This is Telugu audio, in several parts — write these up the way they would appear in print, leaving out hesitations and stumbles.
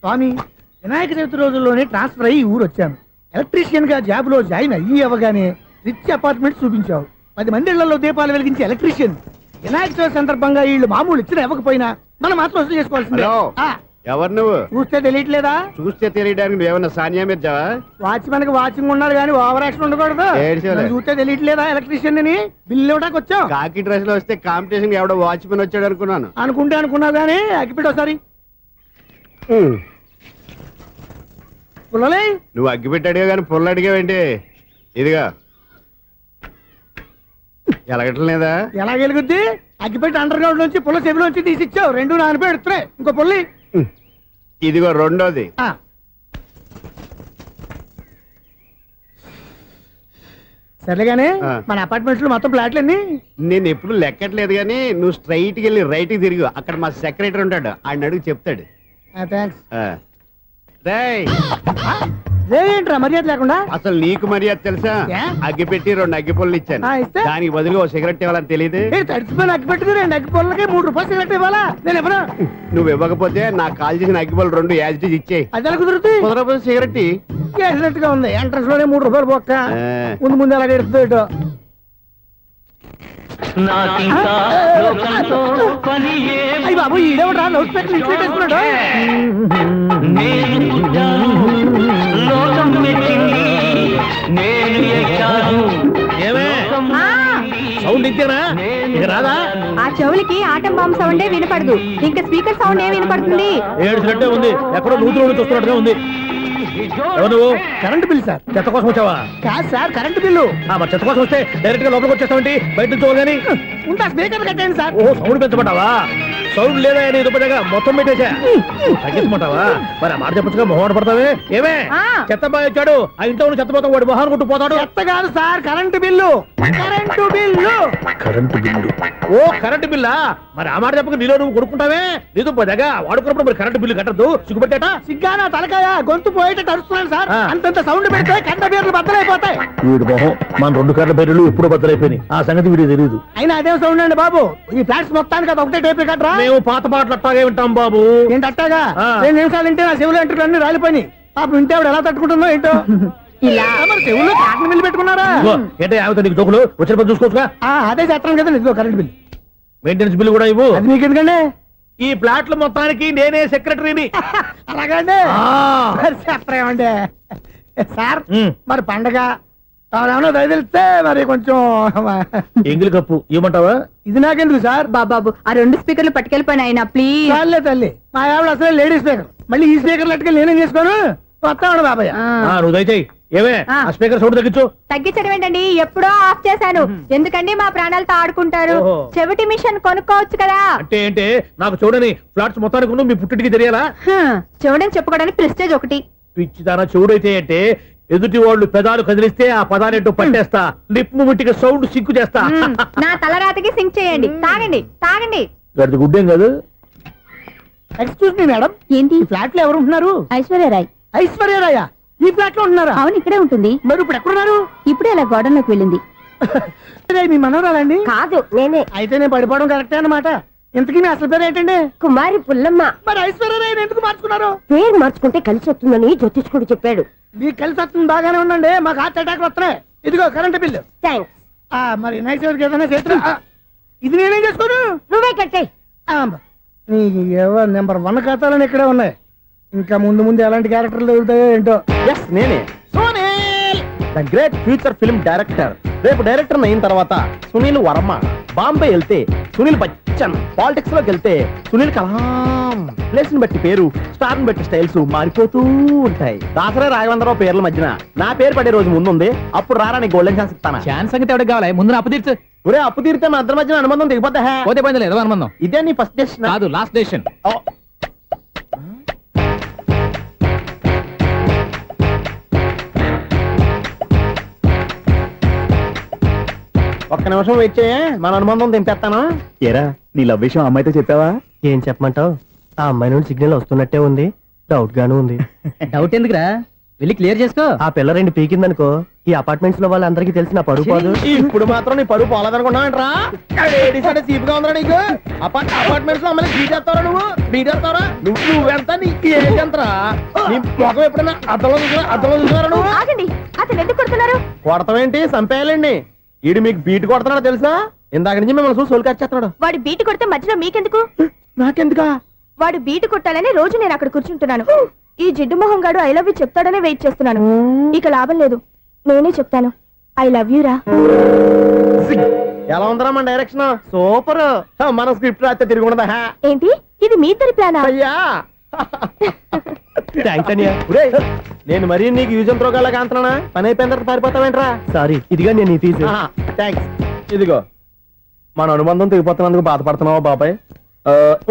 స్వామి, వినాయక చవితి రోజుల్లోనే ట్రాన్స్ఫర్ అయ్యి ఊరు వచ్చాను. ఎలక్ట్రీషియన్ గా జాబ్ లో జాయిన్ అయ్యి అవ్వగానే రిచ్ అపార్ట్మెంట్ చూపించావు. 10 మంది ఇళ్లలో దీపాలు వెలిగించే ఎలక్ట్రీషియన్. వినాయక చవితి సందర్భంగా వీళ్ళు మామూలు ఇచ్చిన ఇవ్వకపోయినా మనం మాత్రం వసూలు చేసుకోవాల్సిందే. ఎవరు నువ్వు? చూస్తే తెలియట్లేదా? చూస్తే తెలియడానికి నువ్వేమన్నా సానియా మీర్జావా? వాచ్మెన్ కి వాచింగ్ ఉండాలి కానీ ఓవర్ యాక్షన్ ఉండకూడదు. చూస్తే తెలియట్లేదా ఎలక్ట్రీషియన్ అని? బిల్లు ఇవ్వడానికి వచ్చావు. కాకి డ్రెస్ లో వస్తే కాంపిటీషన్ ఎవడో వాచ్మెన్ వచ్చాడు అనుకున్నాను. అనుకున్నావు కానీ అగ్గిపెట్టి ఒకసారి పుల్లలే. నువ్వు అగ్గిపెట్టి అడిగా కానీ పుల్ల అడిగావేంటి? ఇదిగా ఎలగట్లేదా? ఎలా వెలుగుద్ది? అగ్గిపెట్టి అండర్ గ్రౌండ్ నుంచి పుల్ల చెవిలోంచి తీసిచ్చావు. 2 నానపై ఎడుతున్నాయి. ఇంకో పుల్లి ఇదిగో రెండోది. సరేగానే మన అపార్ట్మెంట్స్ లో మొత్తం ఫ్లాట్లు అన్ని నేను ఎప్పుడు లెక్కట్లేదు కానీ నువ్వు స్ట్రైట్ కి వెళ్ళి రైట్ కి తిరిగి అక్కడ మా సెక్రటరీ ఉంటాడు, ఆయన అడుగు చెప్తాడు. ఏంట్రా మర్యాద లేకుండా? అసలు నీకు మర్యాద తెలుసా? అగ్గి పెట్టి 2 అగ్గి పుల్లలు ఇచ్చాను, దానికి బదులు ఓ సిగరెట్ ఇవ్వాలని తెలియదు. తడిచిపోయిన అగ్గి పెట్టి 2 అగ్గి పుల్లలకి 3 రూపాయలు సిగరెట్ ఇవ్వాలా? నేను ఎవరు? నువ్వు ఇవ్వకపోతే నాకు కాల్ చేసిన అగ్గి పుల్లలు 2 యాజిటీస్ ఇచ్చేయి. అది ఎలా కుదురుతుంది? కుదరకపోతే సిగరెట్ గా ఉంది. ఎంట్రన్స్ లోనే 3 రూపాయలు పోక్క. ముందు అలాగే ఎడుతుంది. అయ్యి బాబు, ఈడేవడా లౌడ్ స్పీకర్ ఇన్స్టేట్ చేసుకున్నాడు? సౌండ్ ఇచ్చారా? రాదా? ఆ చెవులకి ఆటం బాంబు సౌండే వినపడదు, ఇంకా స్పీకర్ సౌండ్ ఏ వినపడుతుంది? ఏడ్చినట్టే ఉంది. ఎక్కడో నూతులు చూస్తున్నట్టుగా ఉంది. ఎవరు? Current bill sir. చెత్త కోసం వచ్చావా? కాదు సార్, కరెంట్ బిల్లు. మరి చెత్త కోసం వస్తే డైరెక్ట్ గా లోపలికి వచ్చేస్తామండి, బయట నుంచి కానీ ఉంటా. స్పీకర్ కట్టండి సార్. ఓ సౌండ్ పెంచమంటావా? సౌండ్ లేదా నీ దుబ్బగా మొత్తం పెట్టేసా. తగ్గించమంటావా? మరి ఆ మాట చెప్పచ్చుగా, మొహం పడతావే. ఏమే చెత్త బాగా వచ్చాడు, ఆ ఇంట్లో చెత్త పోతాం, వాడు మొహాన్ని కొట్టు పోతాడు. చెత్త కాదు sir, current bill. Current bill. Current bill. ఓ కరెంటు బిల్లా? మరి ఆ మాట చెప్పక నీలో నువ్వు కొడుకుంటావే. నీదు పోదాగా వాడుకున్నప్పుడు మరి కరెంటు బిల్లు కట్టద్దు. సిగ్గుపెట్టేట? సిగ్గానా తలకాయ? గొంతు పోయేటట్టు అరుస్తున్నాను సార్. అంతంత సౌండ్ పెడితే కంట బీర్లు బద్దలైపోతాయి. వీడు మొహం మన 2 కర్ల బీర్లు ఎప్పుడు బద్దలైపోయినాయి. ఆ సంగతి వీడికి తెలియదు. అయినా అదే సౌండ్ అండి బాబు. ఈ ఫ్లాట్స్ మొత్తానికి అది ఒకటే టేప్ కట్టరా? మేము పాత పాటలు అట్టాగే వింటాం బాబు. ఏంటి అట్టాగా? 2 నిమిషాలు వింటే నా చెవులు ఎంటర్ అన్ని రాలిపోయినాయి. పాప వింటే ఆవిడ ఎలా తట్టుకుంటుందో ఏంటో. ఇలా మరి చెవుల్లో కాటన్ బిల్లు పెట్టుకున్నారా? ఏంటో యావత నీకు దోకులు వచ్చిన పని చూసుకోవచ్చుగా. అదే చేస్తాను కదా. ఇదిగో కరెంట్ బిల్, మెయింటెనెన్స్ బిల్లు కూడా ఇవ్వు. అది మీకు ఎందుకండి? ఈ ఫ్లాట్ల మొత్తానికి నేనే సెక్రటరీని. అలాగండి. చెప్పరేమండి సార్? మరి పండగ ఏమన్నా దయదలిస్తే మరి కొంచెం ఎంగిలి కప్పు ఇవ్వమంటావా? ఇది నాకెందుకు సార్? బాబాబు, ఆ 2 స్పీకర్లు పట్టుకెళ్ళిపోయినా ప్లీజ్. చాలే తల్లి, మా ఆవిడ అసలే లేడీ స్పీకర్. మళ్ళీ ఈ స్పీకర్ లెట్టుకెళ్ళి నేనేం చేసుకోను? వస్తాడు బాబాయ్. నువ్వు దయచేయి. ఏమే ఆ స్పీకర్ సౌండ్ తగ్గించు. తగ్గించడం ఏంటండి? ఎప్పుడో ఆఫ్ చేశాను. ఎందుకండి మా ప్రాణాలతో ఆడుకుంటారు? చెవిటి మిషన్ కొనుక్కోవచ్చు కదా. అంటే ఏంటే? నాకు చూడని ఫ్లాట్స్ మొత్తానికి మీ పుట్టింటికి తెలియాలా? చూడని చెప్పుకోవడానికి ప్రెస్టేజ్ ఒకటి. పిచ్చిదానా చూడైతే అంటే ఎదుటి వాళ్ళు పెదాలు కదిలిస్తే ఆ పదాలేంటో పట్టేస్తా. లిప్ ముట్టికి సౌండ్ సింకు చేస్తా. నా తలరాతకి సింక్ చేయండి. తాగండి తాగండి. గడిది గుడ్డేం కాదు. ఎక్స్క్యూజ్ మీ మేడం, ఏంటి ఫ్లాట్ లో ఎవరు ఉంటున్నారు? ఐశ్వర్యరాయ్. ఐశ్వర్యరాయ ఈ ఫ్లాట్ లో ఉంటున్నారా? అవును, ఇక్కడే ఉంటుంది. మరి ఇప్పుడు ఎక్కడున్నారు? ఇప్పుడే అలా గోడంలోకి వెళ్ళింది. మీ మనవరాలండి? కాదు, నేనే. అయితే నేను పడిపోవడం కరెక్టే అన్నమాట. ఇంతకీ మీ అసలు పేరు ఏంటండి? కుమారి పుల్లమ్మ. మరి ఐశ్వర్యరాయని ఎందుకు మార్చుకున్నారు? పేరు మార్చుకుంటే కలిసి వస్తుందని జ్యోతిష్కుడు చెప్పాడు. మీకు కలిసి వస్తుంది, బాగానే ఉండండి. మాకు హార్ట్ అటాక్ వస్తున్నాయి. ఇదిగో కరెంట్ బిల్లు. థ్యాంక్స్. మరి నైట్ ఏదైనా చేస్తున్నా ఇది నేనేం చేసుకోను? నువ్వే కట్టాయి. నెంబర్ 1 ఖాతాలని ఇక్కడే ఉన్నాయి. ఇంకా ముందు ఎలాంటి క్యారెక్టర్లు దొరుకుతాయో ఏంటో. నేనే Sunil, the great future film director. రేపు డైరెక్టర్ అయిన తర్వాత సునీల్ వర్మ. బాంబే వెళ్తే సునీల్ బచ్చన్, పాలిటిక్స్ లోకి వెళ్తే సునీల్ కలాం. ప్లేస్ ని బట్టి పేరు, స్టార్ ని బట్టి స్టైల్స్ మారిపోతూ ఉంటాయి. దాసరే రాఘవేంద్రరావు పేర్ల మధ్యన నా పేరు పడే రోజు ముందుంది. అప్పుడు రారా నీ గోల్డెన్ ఛాన్స్ ఇస్తానా? ఛాన్స్ సంగతి ఎవరికి కావాలి? ముందు అప్పు తీర్చు. ఒరే, అప్పు తీరితే మన ఇద్దరి మధ్యన అనుబంధం దిగిపోతా. పోతే పోయింది లేదు అనుబంధం. ఇదే నీ ఫస్ట్ డెసిషన్ కాదు, లాస్ట్ డెసిషన్. ఒక్క నిమిషం వెయిట్ చేయ, మన అనుబంధం దింపేస్తాను. ఏరా, నీ లవ్ విషయం అమ్మాయితో చెప్పావా? ఏం చెప్పమంటావు? ఆ అమ్మాయి నుండి సిగ్నల్ వస్తున్నట్టే ఉంది, డౌట్ గాను ఉంది. డౌట్ ఎందుకురా? వెళ్ళి క్లియర్ చేసుకో. ఆ పిల్ల రెండు పీకిందనుకో ఈ అపార్ట్మెంట్స్ లో వాళ్ళందరికీ తెలిసిన పరుగు పోదు. ఇప్పుడు మాత్రం నీ పరుగు పోలేదనుకున్నావంటరా? సీపుగా ఉందా నీకు? అపార్ట్మెంట్స్ లో అమ్మని బీటేస్తావరా నువ్వెంత నీకు ఏంటంతరా? నీ మొఖం ఎప్పుడైనా అద్దంలో చూసారా నువ్వు? ఆగండి, అతను ఎందుకు కొడుతున్నారు? కొడతావేంటి? చంపేయాలండి. ఈడు మీకు బీట్ కొడుతున్నాడు తెలుసా? ఇందాక నుంచి మిమ్మల్ని చూసి సోల్కొచ్చేస్తున్నాడు. వాడు బీటు కొడితే మధ్యలో మీకెందుకు? నాకెందుకా? వాడు బీటు కొట్టాలని రోజు నేను అక్కడ కూర్చుంటున్నాను. ఈ జిడ్డు మొహం గాడు ఐ లవ్ యూ చెప్తాడనే వెయిట్ చేస్తున్నాను. ఇక లాభం లేదు, నేనే చెప్తాను ఐ లవ్ యూ రా. ఎలా ఉందరా మన డైరెక్షన్? సూపర్. మన స్క్రిప్ట్ రాస్తే తిరిగి ఉండదా? ఏంటి ఇది మీ ఇద్దరి ప్లానా? అయ్యా థ్యాంక్స్ అనియా. నేను మరీ నీకు యూజ్ అంత రోగాలకు అంటున్నా. పని అయిపోయిన తర్వాత పారిపోతావేంట్రా? సారీ, ఇదిగా నేను ఈ ఫీజు. థ్యాంక్స్. ఇదిగో మన అనుబంధం తెగిపోతున్నందుకు బాధపడుతున్నావా బాబాయ్?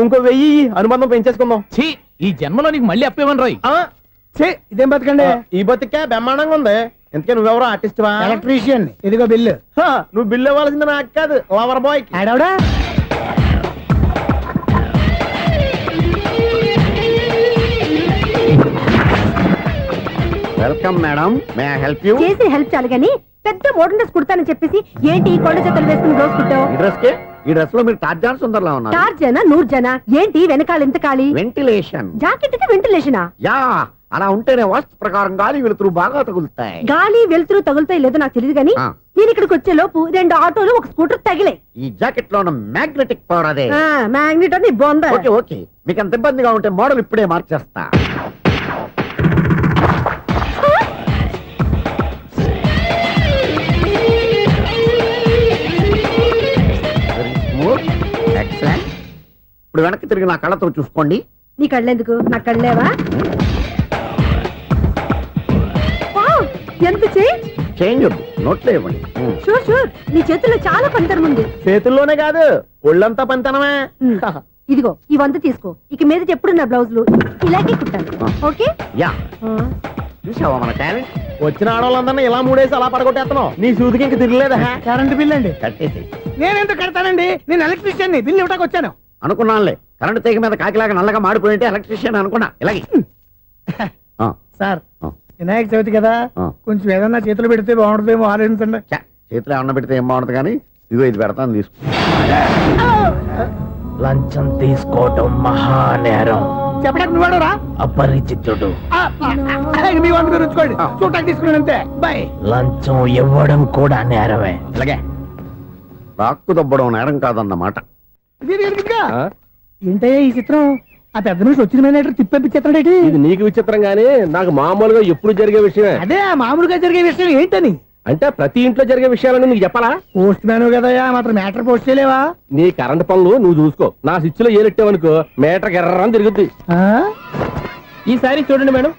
ఇంకో 1000 అనుబంధం పెంచేసుకుందాం. ఛీ, ఈ జన్మలో నీకు మళ్ళీ అప్పేమని రాయి. ఇదేం బతకండి? ఈ బతికే బ్రహ్మాండంగా ఉంది. ఎందుకే నువ్వెవరో ఆర్టిస్ట్ వా? ఎలక్ట్రీషియన్. ఇదిగో బిల్లు. నువ్వు బిల్లు ఇవ్వాల్సింది నాకు కాదు, లవర్ బాయ్. ఆడవడా? Welcome madam, may I help you? చేసి హెల్ప్ చాలు గాని పెద్ద మోడల్ డ్రెస్ కుడతానని చెప్పేసి ఏంటి ఈ కొండ జతలు వేసుకుని రోజు కుట్టావు? ఈ డ్రెస్ లో మీరు టార్జాన్ సుందర్లా ఉన్నారు. 4 జన 100 జన ఏంటి వెనకాల ఎంత ఖాళీ? వెంటిలేషన్. జాకెట్ కి వెంటిలేషనా? యా, అలా ఉంటేనే వాస్తు ప్రకారం గాలి వెలుతురు బాగా తగులుతాయి. గాలి వెలుతురు తగులుతాయి లేదో నాకు తెలియదు గానీ ఆ. నేను ఇక్కడికి వచ్చే లోపు 2 ఆటోలు ఒక స్కూటర్ తగిలే. ఈ జాకెట్ లో ఉన్న మ్యాగ్నెటిక్ పవర్ అదే. మ్యాగ్నెట్ అని బొంద. ఓకే ఓకే, మీకు అంత ఇబ్బందిగా ఉంటే మోడల్ ఇప్పుడే మార్చేస్తా. ఎక్సలెంట్. ఇప్పుడు వెనక్కి తిరిగి నా కళ్ళతో చూసుకోండి. నీ కళ్ళెందుకు? నా కళ్ళేవా? వావ్, ఎంత చేంజ్. చేంజ్ నోట్లో ఇవ్వండి. షూర్ షూర్, నీ చేతుల్లో చాలా పంతరం ఉంది. చేతుల్లోనే కాదు ఒళ్ళంతా పంతనమే. ఇదిగో ఈ 100 తీసుకో. ఇక మీద ఎప్పుడు నా బ్లౌజులు ఇలాగే కుట్టాను. ఓకే? యా, చూసావా మన టాలెంట్? వచ్చిన ఆడవాళ్ళందరినీ ఇలా మూడేసి అలా పడగొట్టేస్తున్నావు. నీ సూదికి ఇంక తిరగలేదా? కరెంట్ బిల్ అండి. కట్టేసి. నేనెందుకు కడతానండి? నేను ఎలక్ట్రీషియన్. బిల్లు ఇవ్వడానికి వచ్చాను. అనుకున్నానులే, కరెంట్ తీగ మీద కాకిలాగా నల్లగా మాడిపోయింటే ఎలక్ట్రీషియన్ అనుకున్నా. ఇలాగే సార్, వినాయక చవితి కదా, కొంచెం ఏదన్నా చేతులు పెడితే బాగుంటుందేమో ఆలోచించండి. చేతిలో అన్న పెడితే ఏం బాగుంటుంది కానీ ఇదిగో ఇది పెడతాను, తీసుకో. లంచం తీసుకోవటం మహానేరం. చెప్పడానికి నువ్వాడరా? అపరిచితుడు. మీ వంట మీరు ఉంచుకోండి, చూడటానికి తీసుకున్నాను అంతే. బాయ్. లంచం ఇవ్వడం కూడా నేరమే. ఇలాగే రాక్కు దబ్బడం నేరం కాదన్నమాట. ఏంటయ్యా ఈ చిత్రం? ఆ పెద్ద నుంచి వచ్చిన మేనేటర్ తిప్పించేస్తాడేటి? ఇది నీకు విచిత్రం గానీ నాకు మామూలుగా ఎప్పుడు జరిగే విషయమే. అదే మామూలుగా జరిగే విషయం ఏంటని? అంటే ప్రతి ఇంట్లో జరిగే విషయాలను నీకు చెప్పాలా? పోస్ట్ మ్యాన్ కదయ్యా, మాత్రం మ్యాటర్ పోస్ట్ చేయలేవా? నీ కరెంట్ పనులు నువ్వు చూసుకో. నా స్విచ్ లో ఏలెట్టావనుకో మీటర్ ఎర్రని తిరుగుద్ది. ఈసారి చూడండి మేడం,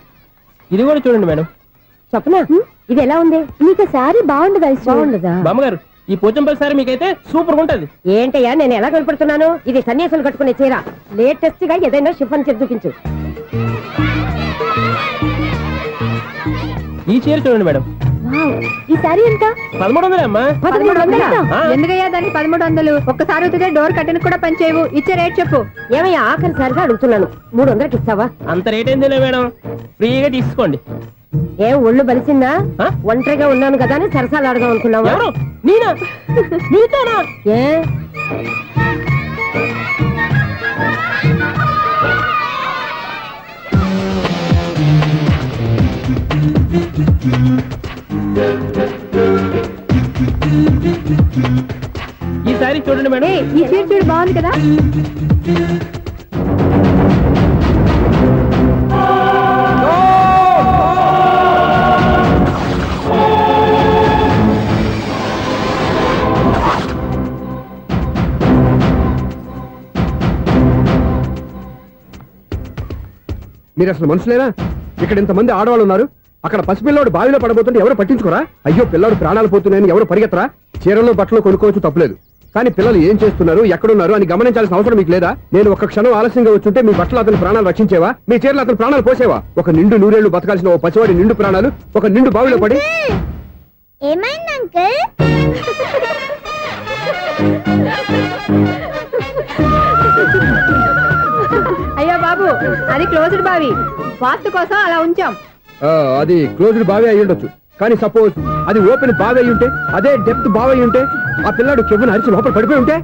ఇది కూడా చూడండి మేడం. చెప్పనా, ఇది ఎలా ఉంది? నీకు సారీ బాగుండదా? బాగుండదా? బామ్మగారు, ఈ పోచంపల్లి సారీ మీకైతే సూపర్ ఉంటుంది. ఏంటయ్యా నేను ఎలా కనపడుతున్నాను? ఇది సన్యాసులు కట్టుకునే చీర. లేటెస్ట్ గా ఏదైనా షిఫాన్ చేసి చూపించు. ఈ చీర చూడండి మేడం. ఈ సారీ ఎంత? 1300 అమ్మా. 1300? ఎందుకయ్యా దానికి 1300? ఒక్కసారి అవుతుందే డోర్ కట్టెన్ కూడా పనిచేయవు. ఇచ్చే రేట్ చెప్పు. ఏమయ్యా ఆఖరిసారిగా అడుగుతున్నాను, 300కి ఇస్తావా? అంత రేట్ ఏంది మేడం, ఫ్రీగా తీసుకోండి. ఏం ఒళ్ళు బలిసిందా? ఒంటరిగా ఉన్నాను కదా అని సరసాలు అడదాం అనుకున్నావా? ఎవరు? నేనా? నీతోనా? ఏ ఈ సారీ చూడండి మేడం. ఈ చీర చూడు, బాగుంది కదా? మీరు అసలు మనుషులేనా? ఇక్కడ ఇంతమంది ఆడవాళ్ళు ఉన్నారు, అక్కడ పసిపిల్లాడు బావిలో పడబోతుంటే ఎవరు పట్టించుకోరా? అయ్యో పిల్లాడు ప్రాణాలు పోతున్నాయని ఎవరు పరిగెత్తరా? చీరలు బట్టలు కొనుక్కోవచ్చు, తప్పులేదు. కానీ పిల్లలు ఏం చేస్తున్నారు, ఎక్కడున్నారు అని గమనించాల్సిన అవసరం మీకు లేదా? నేను ఒక్క క్షణం ఆలస్యంగా వచ్చుంటే మీ బట్టలు అతని ప్రాణాలు రక్షించేవా? మీ చీరలు అతని ప్రాణాలు పోసేవా? ఒక నిండు నూరేళ్లు బతకాల్సిన ఓ పసివాడి నిండు ప్రాణాలు ఒక నిండు బావిలో పడి. ఏమైంది అంకుల్? అయ్యో బాబు, అది క్లోజ్డ్ బావి, వాస్తు కోసం అలా ఉంచాం. అది క్లోజ్డ్ బావి అయి ఉండొచ్చు, కానీ సపోజ్ అది ఓపెన్ బావి అయి ఉంటే, అదే డెప్త్ బావి అయి ఉంటే, ఆ పిల్లాడు కెవ్వున అరిచి లోపల పడిపోయి ఉంటే,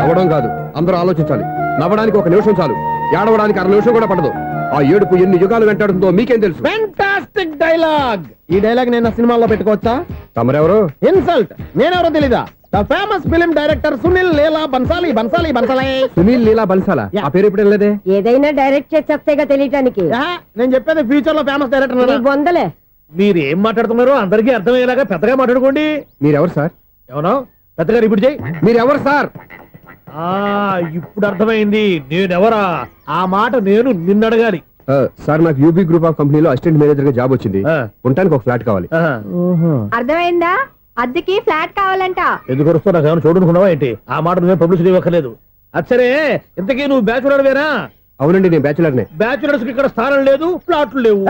నవ్వడం కాదు, అందరూ ఆలోచించాలి. నవ్వడానికి 1 నిమిషం చాలు, ఏడవడానికి 1/2 నిమిషం కూడా పడదు. ఆ ఏడుపు ఎన్ని యుగాలు వెంటాడుతుందో మీకేం తెలుసు? Fantastic dialogue. ఈ డైలాగ్ నేను సినిమాలో పెట్టుకోవచ్చా? తమరెవరు? ఇన్సల్ట్. నేనెవరో తెలీదా? The famous film director Sunil Leela Bhansali. Bhansali Bhansali Sunil Leela బన్సాలా? ఆ పేరు ఇప్పుడు లేదే. ఏదైనా డైరెక్ట్ చేసేస్తేగా తెలియటానికి. నేను చెప్పేది ఫ్యూచర్ లో ఫేమస్ డైరెక్టర్. బొందలే. మీరు ఏం మాట్లాడుతున్నారో అందరికీ అర్థమయ్యేలాగా పెద్దగా మాట్లాడుకోండి. మీరెవరు సార్? ఏమన్నా పెద్దగా రిపీట్ చేయి. మీరెవరు సార్? ఇప్పుడు అర్థమైంది నేనెవరా. ఆ మాట నేను నిన్ను అడగాలి. సార్, నాకు యూబీ గ్రూప్ ఆఫ్ కంపెనీలో అసిస్టెంట్ మేనేజర్ గా జాబ్ వచ్చింది. ఉండటానికి ఒక ఫ్లాట్ కావాలి. అర్థమైందా? అద్దెకి ఫ్లాట్ కావాలంట. ఎందుకు వస్తావు? నాకు ఏమైనా చూడనుకున్నావా ఏంటి? ఆ మాట నువ్వే పబ్లిసిటీ ఇవ్వక్కర్లేదు. అచ్చరే, ఇంతకీ నువ్వు బ్యాచులర్ వేరా? అవునండి, నేను బ్యాచులర్ నే. బ్యాచులర్స్ కి ఇక్కడ స్థానం లేదు, ప్లాట్లు లేవు.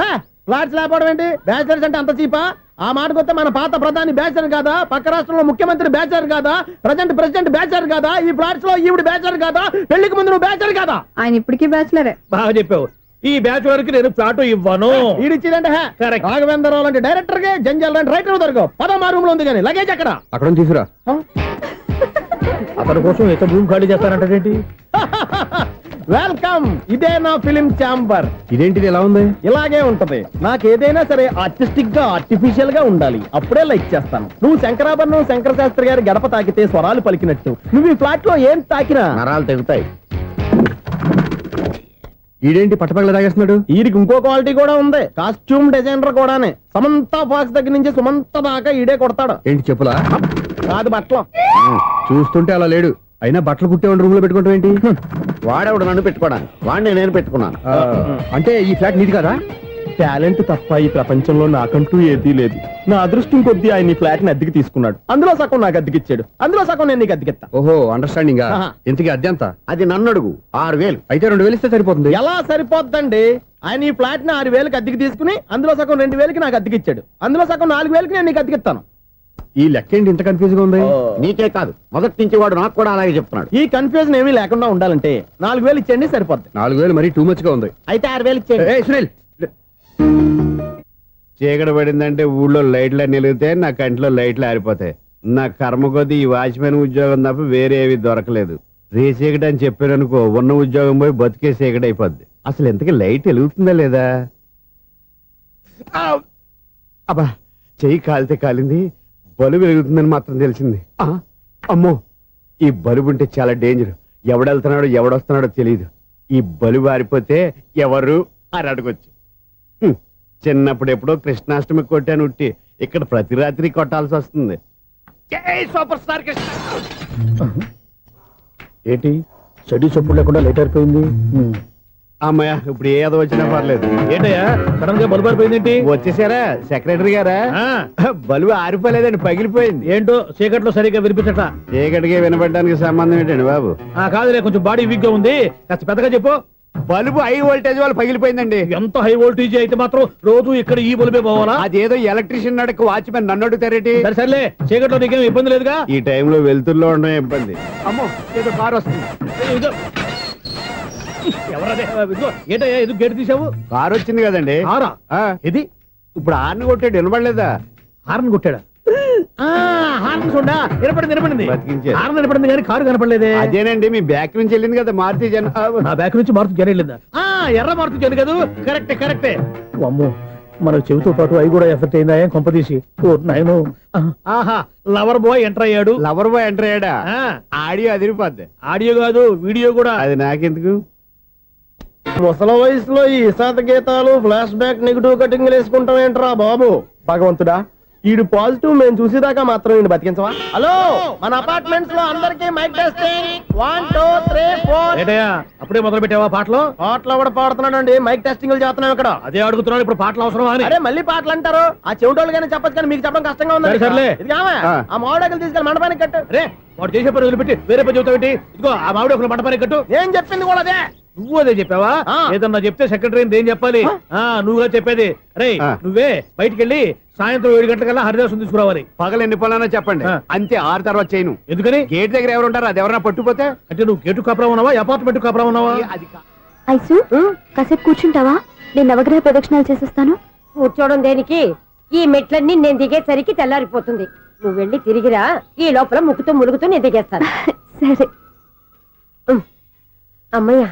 ఫ్లాట్స్ లేకపోవడం ఏంటి? బ్యాచిలర్స్ అంటే అంత చీపా? ఆ మాటకొస్తే మన పాత ప్రధాని బ్యాచర్ కాదా? పక్క రాష్ట్రంలో ముఖ్యమంత్రి బ్యాచర్ కాదా? ప్రెసిడెంట్ బ్యాచర్ కాదా? ఈ ఫ్లాట్స్ లో ఈవిడ బ్యాచర్ కాదా? పెళ్లికి ముందు నువ్వు బ్యాచర్ కాదా? ఆయన ఇప్పటికీ బ్యాచులరే. బాగా చెప్పావు. ఈ బ్యాచులర్ కి నేను ప్లాట్ ఇవ్వను. ఈడిచ్చిందంటే Correct. రాఘవేంద్రరావు లాంటి డైరెక్టర్ గా జంజల్ లాంటి రైటర్ దొరకవు. పదమా రూమ్ లో ఉంది కానీ లగేజ్ అక్కడ. అక్కడ నుంచి తీసురా. అతని కోసం ఎంత రూమ్ ఖాళీ చేస్తానంటే వెల్కమ్. ఇదే నా ఫిలిం ఛాంబర్. ఇదేంటిది ఎలా ఉంది? ఇలాగే ఉంటది. నాకు ఏదైనా సరే ఆర్టిస్టిక్ గా ఆర్టిఫిషియల్ గా ఉండాలి, అప్పుడే లైక్ చేస్తాను. నువ్వు శంకరాభరణం శంకర శాస్త్రి గారి గడప తాకితే స్వరాలు పలికినట్టు నువ్వు ఈ ఫ్లాట్ లో ఏం తాకినా నరాలు తెగుతాయి. ఈడేంటి పట్టపగల తాగేస్తున్నాడు? వీరికి ఇంకో క్వాలిటీ కూడా ఉంది. కాస్ట్యూమ్ డిజైనర్ కూడానే. సమంత ఫాక్స్ దగ్గర నుంచి సుమంత దాకా ఈడే కొడతాడు. ఏంటి చెప్పులా? కాదు బట్టలు. చూస్తుంటే అలా లేడు. అయినా బట్టలు కుట్టేవాడి రూమ్ లో పెట్టుకుంటాం ఏంటి? వాడేవాడు నన్ను పెట్టుకోవడానికి, వాడిని నేను పెట్టుకున్నాను. అంటే ఈ ఫ్లాట్ నీది కదా? టాలెంట్ తప్ప ఈ ప్రపంచంలో నాకంటూ ఏదీ లేదు. నా అదృష్టం కొద్దీ ఆయన ఈ ఫ్లాట్ ని అద్దెకి తీసుకున్నాడు. అందులో సగం నాకు అద్దెకిచ్చాడు, అందులో సగం నేను నీకు అద్దెకిస్తా. ఓహో, అండర్స్టాండింగ్. ఆహా. ఇంతకీ అద్దె ఎంత? అది నన్ను అడుగు. 6,000. అయితే 2,000 ఇస్తే సరిపోతుంది. ఎలా సరిపోద్దండి? ఆయన ఈ ఫ్లాట్ ని 6,000కి అద్దెకి తీసుకుని అందులో సగం 2,000కి నాకు అద్దెకిచ్చాడు, అందులో సగం 4,000కి నేను నీకు అద్దెకిస్తాను. ఈ లెక్క ఏంటి ఇంత కన్ఫ్యూజ్ గా ఉంది? నీకే కాదు, మొదటి నుంచి వాడు నాకు కూడా అలాగే చెప్తున్నాడు. ఈ కన్ఫ్యూజన్ ఏమీ లేకుండా ఉండాలంటే 4,000 ఇచ్చేయండి, సరిపోద్ది. 4,000 మరీ టూ మచ్ గా ఉంది. అయితే 6,000 ఇచ్చేయండి. ఏయ్, సునీల్. చీకటి పడిందంటే ఊళ్ళో లైట్లు నిలిగితే నా కంటిలో లైట్లు ఆరిపోతాయి. నా కర్మ కొద్దీ ఈ వాచ్మెన్ ఉద్యోగం తప్ప వేరే ఏవి దొరకలేదు. రేసీకటి అని చెప్పారనుకో, ఉన్న ఉద్యోగం పోయి బతికే చీకటి అయిపోద్ది. అసలు ఇంతకీ లైట్ వెలుగుతుందా లేదా? అబ్బా, చెయ్యి కాలితే కాలింది, బలుబు వెలుగుతుందని మాత్రం తెలిసింది. అమ్మో, ఈ బలుబు ఉంటే చాలా డేంజర్. ఎవడెళ్తున్నాడో ఎవడొస్తున్నాడో తెలియదు. ఈ బలుబు ఆరిపోతే ఎవరు అని అడగొచ్చు. చిన్నప్పుడు ఎప్పుడో కృష్ణాష్టమి కొట్టాను ఉట్టి, ఇక్కడ ప్రతి రాత్రి కొట్టాల్సి వస్తుంది. జై సూపర్ స్టార్ కృష్ణ. ఏంటి చెడు చప్పుడు లేకుండా లేట్ అయిపోయింది. అమ్మయ్య, ఇప్పుడు ఏదో వచ్చినా పర్లేదు. ఏంటయ్యా సడన్ గా బల్బు అయిపోయింది ఏంటి? వచ్చేసారా సెక్రటరీ గారా? బలుబు ఆరిపోలేదండి, పగిలిపోయింది. ఏంటో చీకట్లో సరిగ్గా వినిపించట. చీకటికి వినపడడానికి సంబంధం ఏంటండి బాబు? కాదులే, కొంచెం బాడీ వీక్ గా ఉంది, కాస్త పెద్దగా చెప్పు. బల్బు హై వోల్టేజ్ వాళ్ళు పగిలిపోయిందండి. ఎంత హై వోల్టేజ్ అయితే మాత్రం రోజు ఇక్కడ ఈ బల్బే పోవాలా? అదేదో ఎలక్ట్రీషియన్ నడక వాచ్మెన్ నన్ను అడుగుతారేటి? సరే సర్లే, చీకట్లో నీకేం ఇబ్బంది లేదుగా? ఈ టైంలో వెళ్తుల్లో ఉండడం ఇబ్బంది. అమ్మో, ఏదో కారు వస్తుంది. ఇదిగో. ఎవరదే? ఇదిగో, ఏంటయ్యా ఎందుకు గేట్ తీసావు? కారు వచ్చింది కదండి. కారా? ఇది ఇప్పుడు ఆర్ని కొట్టాడు, వినపడలేదా? హార్న్ కొట్టాడా? హార్న్ చూడా వినపడింది. బతికించాడు. హార్న్ వినపడింది కానీ కారు కనపడలేదే. అదేనండి, మీ బ్యాక్ నుంచి వెళ్ళింది కదా మారుతి జన. నా బ్యాక్ నుంచి మారుతు జరగలేదా? ఎర్ర మారుతు జరు కదా. కరెక్టే. అమ్మో, మన చెవితో పాటు అవి కూడా ఎఫెక్ట్ అయిందా కొంపదీసి? ఓ నాయనో. ఆహా, లవర్ బాయ్ ఎంటర్ అయ్యాడు. లవర్ బాయ్ ఎంటర్ అయ్యాడా? ఆడియో అదిరిపోద్ది. ఆడియో కాదు, వీడియో కూడా. అది నాకెందుకు? ముసల వయసులో ఈ ఇసాత గీతాలు, ఫ్లాష్ బ్యాక్, నెగిటివ్ కటింగ్ వేసుకుంటాం ఏంట్రా బాబు? భగవంతుడా, ఈడు పాజిటివ్ మేము చూసేదాకా మాత్రం ఈయన బతికించవా? హలో, మన అపార్ట్మెంట్స్ లో అందరికీ మైక్ టెస్టింగ్. 1 2 3 4. ఏంటయ్యా అప్పుడే మొదలు పెట్టావా పాటలు? పాటలు కూడా పాడుతున్నాడు అండి, మైక్ టెస్టింగ్ చేస్తున్నాం ఇక్కడ. అదే అడుగుతున్నాడు, ఇప్పుడు పాటలు అవసరమా అని. అరే మళ్ళీ పాటలు అంటారు, ఆ చెవిటోళ్ళు కానీ చెప్పచ్చు కానీ మీకు చెప్పడం కష్టంగా ఉంది. సర్లే. ఆ మామిడాకులు తీసుకెళ్ళి మండపానికి కట్టు. రే, వాడు చేసే పని వదిలిపెట్టి వేరే పని చెబుతావు ఏంటి? ఇదిగో ఆ మామిడి ఒక మంటపానికి కట్టు. నేను చెప్పింది కూడా అదే. నువ్వు అదే చెప్పావా? ఆ. ఏదన్నా చెప్తే సెక్రటరీ ఏం చెప్పాలి? నువ్వుగా చెప్పేది. రే ఆ. నువ్వే బయటికి వెళ్ళి సాయంత్రం 7 గంటలకల్లా హరిదాసం తీసుకురావాలి. పగలు ఎన్ని పనులన్నా చెప్పండి, ఆ. అంతే 6 తర్వాత చేయను. ఎందుకని? గేట్ దగ్గర ఎవరు ఉంటారు, అది ఎవరన్నా పట్టుపోతే అంటే నువ్వు గేటు కాపురా ఉన్నావా, అపార్ట్మెంట్ కాపురా ఉన్నావా? అది ఐసు కాసేపు కూర్చుంటావా? నేను నవగ్రహ ప్రదక్షిణాలు చేసేస్తాను. కూర్చోవడం దేనికి? ఈ మెట్లన్నీ నేను దిగేసరికి తెల్లారిపోతుంది. నువ్వు వెళ్ళి తిరిగిరా, ఈ లోపల ముక్కుతూ ములుగుతూ నేను దిగేస్తాను. సరే. అమ్మయ్య,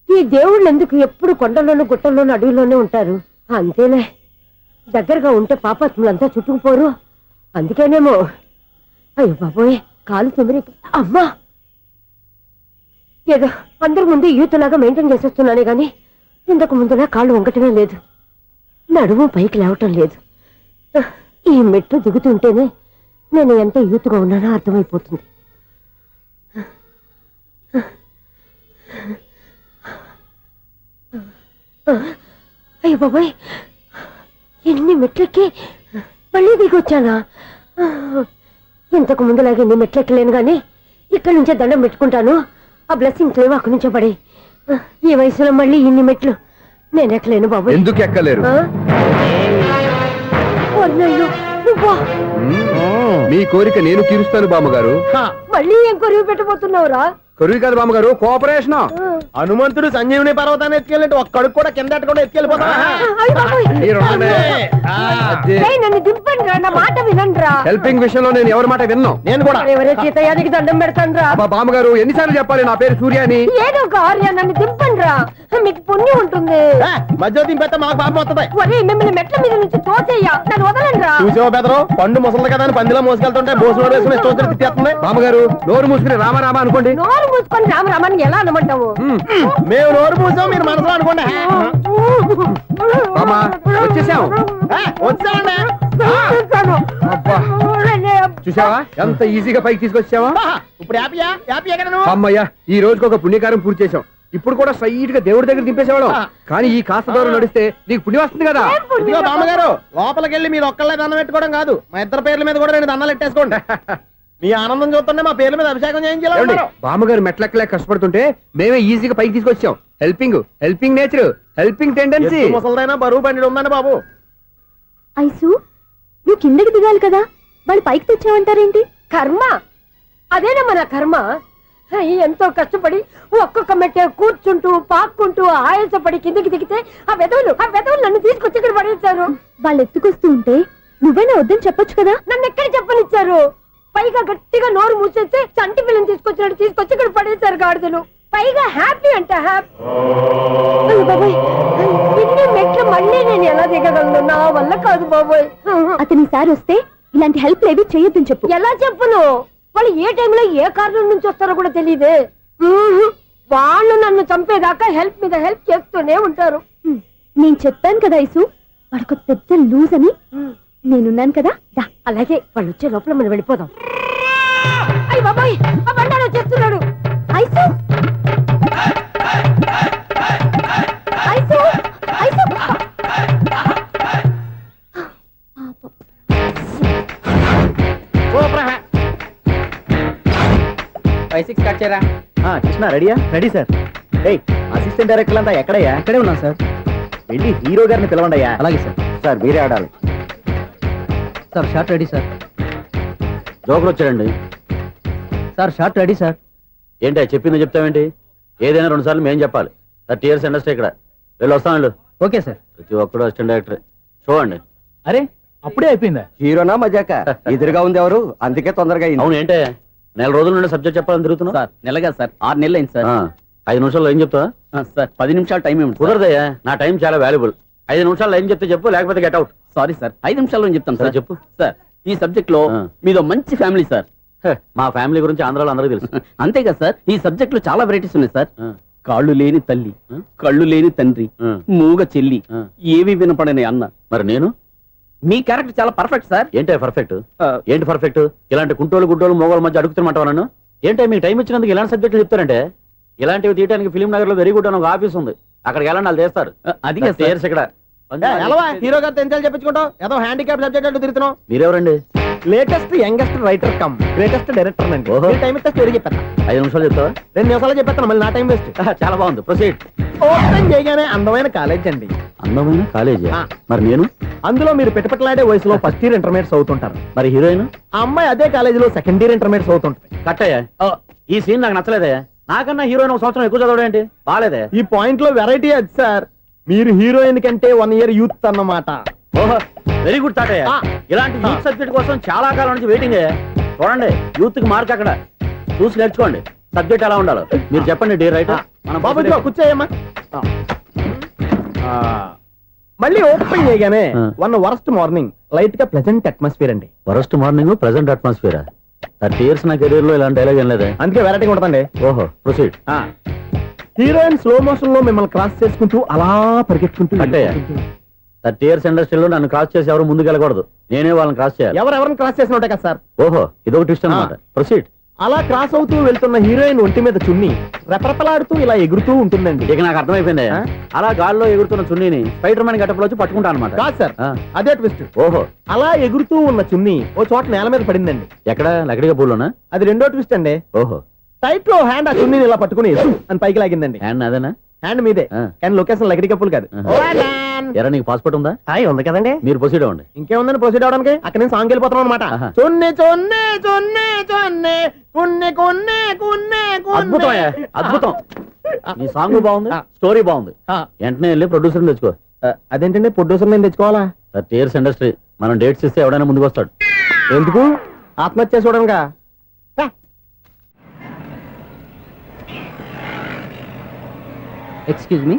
ఈ దేవుళ్ళు ఎందుకు ఎప్పుడు కొండల్లోనూ గుట్టల్లోనూ అడవిలోనే ఉంటారు? అంతేలే, దగ్గరగా ఉంటే పాపాత్ములంతా చుట్టుకుపోరు. అందుకేనేమో. అయ్యో బాబోయ్, కాలు తిమిరి. అమ్మా, ఏదో అందరి ముందు యూత్లాగా మెయింటైన్ చేసేస్తున్నానే గాని ఇంతకు ముందులా కాళ్ళు వంకటమే లేదు, నడుము పైకి లేవటం లేదు. ఈ మెట్లు దిగుతుంటేనే నేను ఎంత యూత్గా ఉన్నానో అర్థమైపోతుంది. అయ్యో బాబాయ్, ఎన్ని మెట్లెక్కి మళ్ళీ దిగొచ్చానా? ఇంతకు ముందులాగే ఎన్ని మెట్లెక్కలేను గాని ఇక్కడి నుంచే దండం పెట్టుకుంటాను. ఆ బ్లెస్సింగ్ లేవు అక్కడి నుంచే పడే. ఈ వయసులో మళ్ళీ ఇన్ని మెట్లు నేను ఎక్కలేను బాబు. ఎందుకు ఎక్కలేరు? మీ కోరిక నేను తీరుస్తాను బామ్మగారు. మళ్ళీ ఏం కొరివి పెట్టబోతున్నావురా? కొరివి కాదు బామ్మగారు, కోఆపరేషన్. హనుమంతుడు సంజీవుని పర్వతాన్ని ఎత్తుకెళ్ళి ఒక్కడికి కూడా కింద ఎట్టకుండా ఎత్తుకెళ్ళిపోతా. నన్ను దింపండి రా, నా మాట వినండి రా. హెల్పింగ్ విషయంలో నేను ఎవరి మాట విన్నాను. నేను కూడా. ఎవరే సీతయ్యానికి దండం పెడతాను రా. బామ్మగారు ఎన్నిసార్లు చెప్పాలి నా పేరు సూర్య అని? ఏదో ఒక ఆర్య, నన్ను దింపండి రా, మీకు పుణ్యం ఉంటుంది. మధ్య దింపేస్తే మాకు పాపం వస్తుంది. ఒరే, మిమ్మల్ని మెట్ల మీద నుంచి తోసేయ్యా, నన్ను వదలండి రా. చూసావా బెదరు, పండు ముసలి కదా అని పందిలో మోసుకెళ్తుంటే భోజనం వేసుకుని ఇష్టం వచ్చినట్టు తిట్టేస్తుంది. బామ్మగారు నోరు మూసుకుని రామారామా అనుకోండి. నోరు మూసుకొని రామరామాన్ని ఎలా అనమంటావు? మేము నోరు మూసాం, మీరు మనసులో అనుకోండి. బామ్మ, వచ్చేసాం. వచ్చామండి. అబ్బా, చూసావా ఎంత ఈజీగా పైకి తీసుకొచ్చావా? ఇప్పుడు హ్యాపీయా? హ్యాపీయా కదా నువ్వు? అమ్మయ్యా, ఈ రోజుకి ఒక పుణ్యకారం పూర్తి చేసాం. ఇప్పుడు కూడా స్ట్రైట్ గా దేవుడి దగ్గర దింపేసేవాళ్ళం. కానీ ఈ కాస్త దూరం నడిస్తే నీకు పుణ్యం వస్తుంది కదా. ఇదిగో బామ్మగారు, లోపలికి వెళ్ళి మీరు ఒక్కళ్ళే దండం పెట్టుకోవడం కాదు, మా ఇద్దరు పేర్ల మీద కూడా 2 దండాలు పెట్టేసుకోండి. మీ ఆనందం చూస్తుంటే మా పేర్ల మీద అభిషేకం చేయించాలి. బామ్మగారు మెట్లెక్కలే కష్టపడుతుంటే మేమే ఈజీగా పైకి తీసుకొచ్చాం. Helping nature, helping tendency. ముసలిదైనా బరువు బండి ఉందండి బాబు. ఐసు నువ్వు కిందకి దిగాలి కదా, వాళ్ళు పైకి తెచ్చావంటారేంటి? కర్మ, అదేనమ్మా నా కర్మ. ఎంతో కష్టపడి ఒక్కొక్క మెట్టే కూర్చుంటూ పాక్కుంటూ ఆయాసపడి కిందకి దిగితే ఆ వెధవులు నన్ను తీసుకొచ్చి ఇక్కడ పడేశారు. వాళ్ళు ఎత్తుకొస్తూ ఉంటే నువ్వైనా వద్దని చెప్పొచ్చు కదా. నన్ను ఎక్కడ చెప్పనిచ్చారు? పైగా గట్టిగా నోరు మూసేస్తే చంటి పిల్లని తీసుకొచ్చినట్టు తీసుకొచ్చి ఇక్కడ పడేశారు గాడిదలు. పైగా హ్యాపీ అంట హ్యాపీ. బాబాయ్, ఇన్ని మెట్లు మళ్ళీ నేను ఎలా దిగగలను? నా వల్ల కాదు బాబోయ్. అతని సార్ వస్తే ఇలాంటి హెల్ప్ లేవి చేయొద్దని చెప్పు. ఎలా చెప్పును? వాళ్ళు ఏ టైంలో ఏ కారణం నుంచి వస్తారో కూడా తెలియదే. వాళ్ళు నన్ను చంపేదాకా హెల్ప్ మీద హెల్ప్ చేస్తూనే ఉంటారు. నేను చెప్పాను కదా ఐసు, వాడొక పెద్ద లూజ్ అని. నేనున్నాను కదా. అలాగే వాళ్ళు వచ్చే లోపల మనం వెళ్ళిపోదాం. అయ్య బాబాయ్, ఆ బండారు వచ్చేస్తున్నాడు. ఐసు ఐసు ఐసు 5-6 కట్ చేయరా. కృష్ణ రెడీయా? Ready sir. అసిస్టెంట్ డైరెక్టర్ అంతా ఎక్కడయ్యా? ఇక్కడే ఉన్నాం సార్. వెళ్ళి హీరో గారిని పిలవండి అయ్యా. అలాగే సార్. సార్ మీరే ఆడాలి సార్. Short ready sir. జోకులు వచ్చాడండి సార్. Short ready sir. ఏంటి చెప్పింది చెప్తావేంటి? ఏదైనా 2 సార్లు మేము చెప్పాలి. 30 years ఇండస్ట్రీ ఇక్కడ. వెళ్ళి వస్తాం వెళ్ళు. Okay sir. ప్రతి ఒక్కడు అసిస్టెంట్ డైరెక్టర్. చూడండి. అరే అప్పుడే అయిపోయిందా? హీరోనా మజాక? ఎదురుగా ఉంది ఎవరు, అందుకే తొందరగా. అవును ఏంటే 4 రోజుల నుండి సబ్జెక్ట్ చెప్పాలని తిరుగుతున్నావు సార్. నెలగా సార్, 6 నెలలు అయింది సార్. 5 నిమిషాల్లో ఏం చెప్తా సార్? 10 నిమిషాలు టైం ఏమి కుదరదయ్యా, నా టైం చాలా వాల్యుబుల్. 5 నిమిషాల్లో ఏం చెప్తే చెప్పు, లేకపోతే గెట్ అవుట్. సారీ సార్, 5 నిమిషాల్లో చెప్తాను సార్. చెప్పు సార్, ఈ సబ్జెక్ట్ లో మీదో మంచి ఫ్యామిలీ సార్. మా ఫ్యామిలీ గురించి ఆంధ్రాలో అందరికీ తెలుసు. అంతేగా సార్, ఈ సబ్జెక్ట్ లో చాలా వెరైటీస్ ఉన్నాయి సార్. కాళ్ళు లేని తల్లి, కళ్ళు లేని తండ్రి, మూగ చెల్లి, ఏవి వినపడని అన్న. మరి నేను? మీ క్యారెక్టర్ చాలా పర్ఫెక్ట్ సార్. ఏంటే పర్ఫెక్ట్? ఏంటి పర్ఫెక్ట్? ఇలాంటి కుంటోలు గుడ్డోలు మోగోల మధ్య అడుగుతున్నమాట నన్ను. ఏంటంటే మీకు టైం ఇచ్చినందుకు ఇలాంటి సబ్జెక్టులు చెప్తారంటే? ఇలాంటివి తీయడానికి ఫిలిం నగర్ లో వెరీ గుడ్ అని ఒక ఆఫీస్ ఉంది, అక్కడికి వెళ్ళండి, వాళ్ళు చేస్తారు. అది ఇక్కడ హీరో గారితో ఎంత చెప్పించుకుంటావు? ఏదో హ్యాండిక్యాప్ సబ్జెక్ట్ అంటూ తిరుగుతున్నావు. మీరెవరండి? Latest youngest writer cum greatest director అండి. ఓహో. టైం ఇస్తే స్టోరీ చెప్పేస్తా. 5 నిమిషాలు చెప్తావా? 2 నిమిషాలు చెప్పేస్తాను, మళ్ళీ నా టైం వేస్ట్. చాలా బాగుంది, ప్రొసీడ్. ఓపెన్ చేయగానే అందమైన కాలేజ్ అండి. అందమైన కాలేజీ. ఆ. మరి నేను? అందులో మీరు పిటపటలాడే వయసులో ఫస్ట్ ఇయర్ ఇంటర్మీడియట్స్ అవుతుంటారు. మరి హీరోయిన్? ఆ అమ్మాయి అదే కాలేజీలో సెకండ్ ఇయర్ ఇంటర్మీడియట్స్ అవుతుంటది. కట్టయ్యా, ఈ సీన్ నాకు నచ్చలేదే. నాకన్నా హీరోయిన్ ఒక సంవత్సరం ఎక్కువ చదవడం ఏంటి? బాలేదే. ఈ పాయింట్ లో వెరైటీ అది సార్. మీరు హీరోయిన్ కంటే 1 ఇయర్ యూత్ అన్నమాట. ఓహో, వెరీ గుడ్ తాటయ్య. ఆ. ఇలాంటి యూత్ సబ్జెక్ట్ కోసం చాలా కాలం నుంచి వెయిటింగ్. చూడండి, యూత్ కి మార్క్ అక్కడ. చూసి నేర్చుకోండి సబ్జెక్ట్ ఎలా ఉండాలో. మీరు చెప్పండి డియర్ రైటర్. మన బాబు ఇదిగో కూర్చోయమ్మా. మళ్ళీ ఓపెన్ చేయగానే ఆ. 1 వరస్ట్ మార్నింగ్ లైట్ గా ప్లెజెంట్ అట్మాస్ఫియర్ అండి. Worst morning present atmosphere. 30 years నా కెరీర్ లో ఇలాంటి డైలాగ్ ఏం లేదే. అందుకే వెరైటీగా ఉంటుందండి. ఓహో, ప్రొసీడ్. హీరోయిన్ స్లో మోషన్ లో మిమ్మల్ని క్రాస్ చేసుకుంటూ అలా పరిగెట్టుకుంటూ కట్టయ్య, 30 years ఇండస్ట్రీలో నన్ను క్రాస్ చేసి ఎవరు ముందుకు వెళ్ళకూడదు. నేనే వాళ్ళని క్రాస్ చేయాలి. ఎవరెవరిని క్రాస్ చేసిన ఉంటాయి కదా సార్. ఓహో, ఇదొక ట్విస్ట్ అన్నమాట. ప్రొసీడ్. అలా క్రాస్ అవుతూ వెళ్తున్న హీరోయిన్ ఒంటి మీద చున్ని రెపరెపలాడుతూ ఇలా ఎగురుతూ ఉంటుందండి. ఇక నాకు అర్థమైపోయింది. ఆ? అలా గాల్లో ఎగురుతున్న చున్నీని స్పైడర్ మ్యాన్ గట్టపులో వచ్చి పట్టుకుంటా అనమాట. కాదు సార్, ఆ. అదే ట్విస్ట్. ఓహో, అలా ఎగురుతూ ఉన్న చున్ని ఓ చోట నేల మీద పడిందండి. ఎక్కడ? లకడిగా పూలోనా? అది రెండో ట్విస్ట్ అండి. ఓహో, టైట్ లో హ్యాండ్ ఆ చున్నీని ఇలా పట్టుకుని అని పైకి లాగిందండి. హ్యాండ్ అదేనా? హ్యాండ్ మీదే, ఆ. కానీ లొకేషన్ లకడి కప్పులు కాదు. ఎరా, నీకు పాస్పోర్ట్ ఉందా? హాయ్ ఉంది కదండి. మీరు ప్రొసీడ్ అవ్వండి. ఇంకేముందని ప్రొసీడ్ అవడానికి అక్కడ నేను సాంగ్ వెళ్ళిపోతాను అనమాట. ఆహా. చొన్నే చొన్నే చొన్నే చొన్నే కున్నే కొన్నే కున్నే అద్భుతం అయ్యా, అద్భుతం. నీ సాంగ్ బాగుంది, స్టోరీ బాగుంది. వెంటనే వెళ్ళి ప్రొడ్యూసర్ తెచ్చుకో. అదేంటండి ప్రొడ్యూసర్ నేను తెచ్చుకోవాలా? 30 years ఇండస్ట్రీ, మనం డేట్స్ ఇస్తే ఎవడైనా ముందుకు వస్తాడు. ఎందుకు? ఆత్మహత్య చూడనుగా. Excuse me,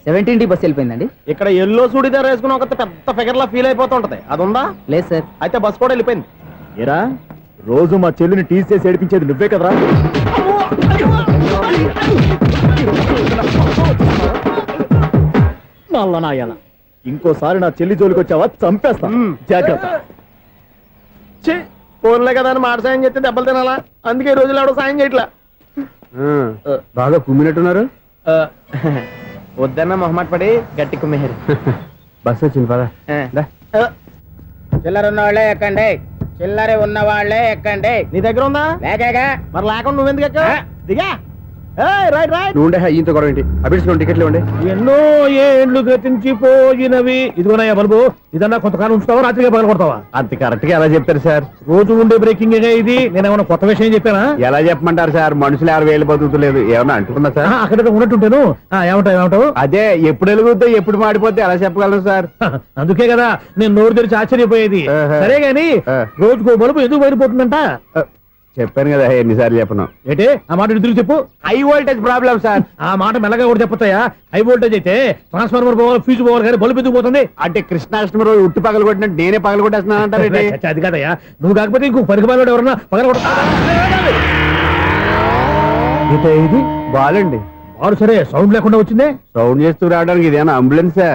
17D bus వెళ్ళిపోయిందండి. ఇక్కడ ఎల్లో చూడిదార్ వేసుకుని ఒక పెద్ద ఫిగర్ లా ఫీల్ అయిపోతూ ఉంటది, అది ఉందా? లేదు సార్. అయితే బస్ కూడా వెళ్ళిపోయింది. ఏరా, రోజు మా చెల్లిని టీస్ చేసి ఏడిపించేది నువ్వే కదరా? నల్ల నాయాల, ఇంకోసారి నా చెల్లి జోలికి వచ్చావా చంపేస్తా. జాగ్రత్త. ఫోన్లే కదా అని మాట సాయం చేస్తే దెబ్బలు తినాలా? అందుకే ఈ రోజులు ఎవడో సాయం చేయట్లా. బాగా కుమ్మినట్టున్నారు. వద్దన్న మొహమాట పడి గట్టి కుమ్మేహారు. బస్ వచ్చింది పదా. చిల్లర ఉన్న వాళ్ళే ఎక్కండి, చిల్లర ఉన్న వాళ్ళే ఎక్కండి. నీ దగ్గర ఉందా? లేకగా మరి లేకుండా నువ్వెందుకు ఎక్కావు? దిగా. Right right. నువ్వు ఉండే ఈయంతో గొడవ ఏంటి? అభిడ్స్ టికెట్లు ఇవ్వండి. ఎన్నో ఏండ్లు గతించిపోయినవి. ఇదిగోనయ్యా బల్బు, ఇదన్నా కొంతకాలం ఉంచుతావా, రాత్రిగా పగల కొడతావా? అంత కరెక్ట్ గా ఎలా చెప్తారు సార్? రోజు ఉండే బ్రేకింగ్ ఇది. నేనేమన్నా కొత్త విషయం చెప్పానా? ఎలా చెప్పమంటారు సార్? మనుషులు 60,000 బతుకుతలేదు. ఏమన్నా అంటున్నా సార్? అక్కడ ఉన్నట్టుంటాను. ఏమంటావు? అదే ఎప్పుడు వెలుగుద్దో ఎప్పుడు మాడిపోతే ఎలా చెప్పగలను సార్? అందుకే కదా నేను నోరు తెరిచి ఆశ్చర్యపోయేది. ఆహా. సరే గాని ఆ. రోజుకో బల్బు ఎందుకు బయటపోతుందంట? చెప్పాను కదా ఎన్నిసార్లు చెప్పను. ఏంటే ఆ మాట ఎదురు చెప్పు. High voltage problem sir. ఆ మాట మెల్లగా కూడా చెప్పొచ్చాయా? హై వోల్టేజ్ అయితే ట్రాన్స్ఫార్మర్ పోవాలి, ఫ్యూజ్ పోవాలి, కానీ బల్బు ఎందుకు పోతుంది? అంటే కృష్ణాష్టమి రోజు ఉట్టి పగలు కొట్టినట్టు నేనే పగలు కొట్టేస్తున్నానంటారు. చచ్చా, అది కాదయ్యా. నువ్వు కాకపోతే ఇంకో పరిగణలో ఎవరన్నా పగల ఇది బాలండి. వాడు సరే సౌండ్ లేకుండా వచ్చిందే. సౌండ్ చేస్తూ రావడానికి ఇదేనా అంబులెన్సా?